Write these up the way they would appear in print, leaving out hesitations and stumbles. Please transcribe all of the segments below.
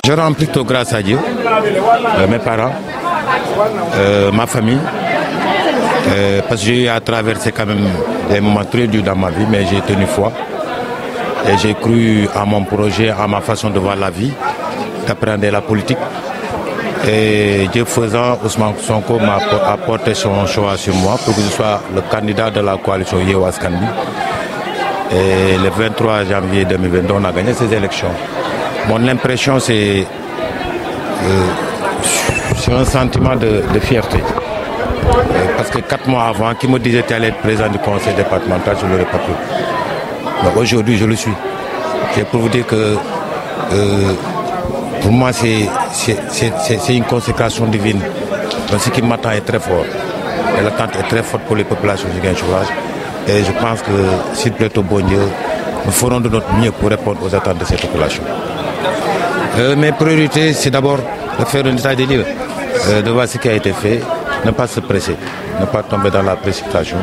Je rends plutôt grâce à Dieu, mes parents, ma famille, parce que j'ai eu à traverser quand même des moments très durs dans ma vie, mais j'ai tenu foi et j'ai cru à mon projet, à ma façon de voir la vie, d'apprendre la politique. Et Dieu faisant, Ousmane Sonko m'a apporté son choix sur moi pour que je sois le candidat de la coalition Yewwi Askan Wi. Et le 23 janvier 2022, on a gagné ces élections. Mon impression, c'est un sentiment de fierté. Parce que 4 mois avant, qui me disait qu'il allait être président du conseil départemental, je ne l'aurais pas cru. Mais aujourd'hui, je le suis. C'est pour vous dire que pour moi, c'est une consécration divine. Donc ce qui m'attend est très fort. Et l'attente est très forte pour les populations du Ziguinchor. Et je pense que s'il plaît au bon Dieu, nous ferons de notre mieux pour répondre aux attentes de ces populations. Mes priorités, c'est d'abord de faire un état des lieux, de voir ce qui a été fait, ne pas se presser, ne pas tomber dans la précipitation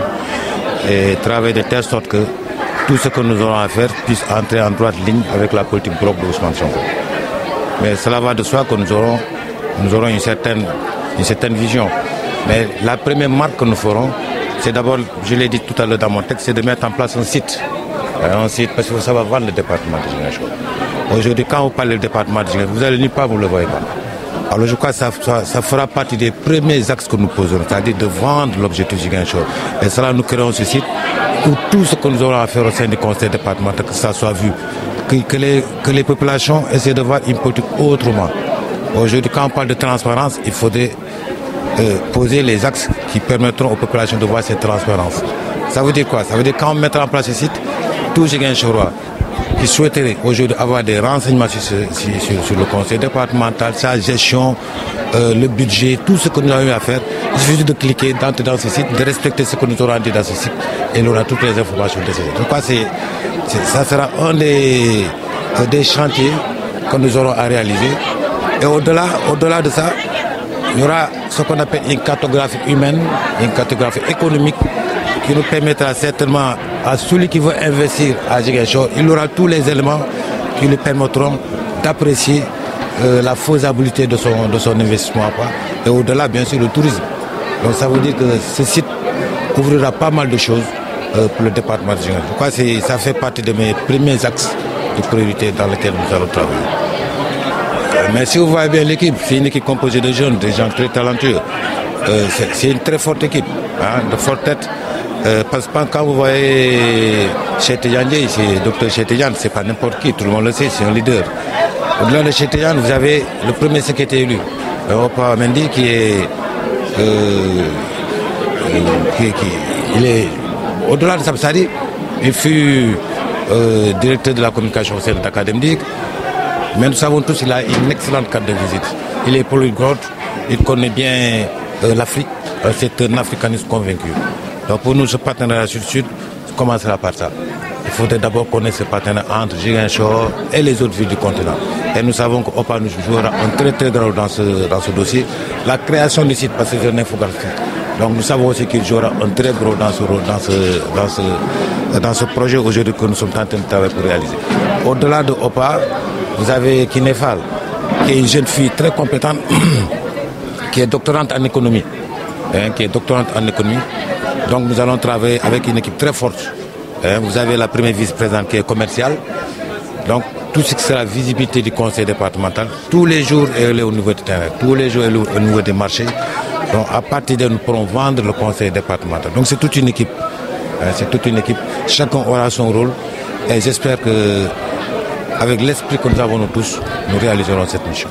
et travailler de telle sorte que tout ce que nous aurons à faire puisse entrer en droite ligne avec la politique bloc de Ousmane Sonko. Mais cela va de soi que nous aurons une certaine vision. Mais la première marque que nous ferons, c'est d'abord, je l'ai dit tout à l'heure dans mon texte, c'est de mettre en place un site. Un site, parce qu'il faut savoir vendre le département de Ziguinchor. Aujourd'hui, quand vous parlez du département de Ziguinchor, vous allez nulle part, vous ne le voyez pas. Alors je crois que ça fera partie des premiers axes que nous poserons, c'est-à-dire de vendre l'objectif Ziguinchor. Et cela, nous créerons ce site où tout ce que nous aurons à faire au sein du conseil départemental, que ça soit vu, que les populations essaient de voir une politique autrement. Aujourd'hui, quand on parle de transparence, il faudrait poser les axes qui permettront aux populations de voir cette transparence. Ça veut dire quoi? Ça veut dire quand on mettra en place ce site, tout Ziguinchorois qui souhaiterait aujourd'hui avoir des renseignements sur le conseil départemental, sa gestion, le budget, tout ce que nous avons eu à faire, il suffit de cliquer, d'entrer dans ce site, de respecter ce que nous aurons dit dans ce site et il aura toutes les informations de ce site. Donc ça sera un des chantiers que nous aurons à réaliser. Et au-delà de ça, il y aura ce qu'on appelle une cartographie humaine, une cartographie économique qui nous permettra certainement à celui qui veut investir à Ziguinchor, il aura tous les éléments qui lui permettront d'apprécier la faisabilité de son investissement. Et au-delà, bien sûr, le tourisme. Donc ça veut dire que ce site couvrira pas mal de choses pour le département de Ziguinchor. Je crois que ça fait partie de mes premiers axes de priorité dans lesquels nous allons travailler. Mais si vous voyez bien l'équipe, c'est une équipe composée de jeunes, des gens très talentueux. C'est une très forte équipe, de forte tête. Parce que quand vous voyez Cheikh-Tidiane Dièye, c'est Dr Cheikh-Tidiane, c'est pas n'importe qui, tout le monde le sait, c'est un leader. Au-delà de Cheikh-Tidiane, vous avez le premier secrétaire élu, Opa Mendy, qui est au-delà de ça, il fut directeur de la communication au sein de l'académie. Mais nous savons tous qu'il a une excellente carte de visite. Il est polyglotte, il connaît bien l'Afrique, c'est un africaniste convaincu. Donc pour nous, ce partenariat sud-sud commencera par ça. Il faudrait d'abord connaître ce partenariat entre Ziguinchor et les autres villes du continent. Et nous savons qu'Opa nous jouera un très très grand rôle dans ce dossier. La création du site, parce que c'est un infographique. Donc nous savons aussi qu'il jouera un très gros rôle dans ce projet aujourd'hui que nous sommes en train de travailler pour réaliser. Au-delà de Opa, vous avez Kinefal, qui est une jeune fille très compétente, qui est doctorante en économie. Donc nous allons travailler avec une équipe très forte. Vous avez la première vice-présidente qui est commerciale. Donc tout ce qui sera visibilité du conseil départemental, tous les jours elle est au niveau du terrain, tous les jours elle est au niveau des marchés. Donc à partir de nous pourrons vendre le conseil départemental. Donc c'est toute une équipe. Chacun aura son rôle. Et j'espère que avec l'esprit que nous avons nous tous, nous réaliserons cette mission.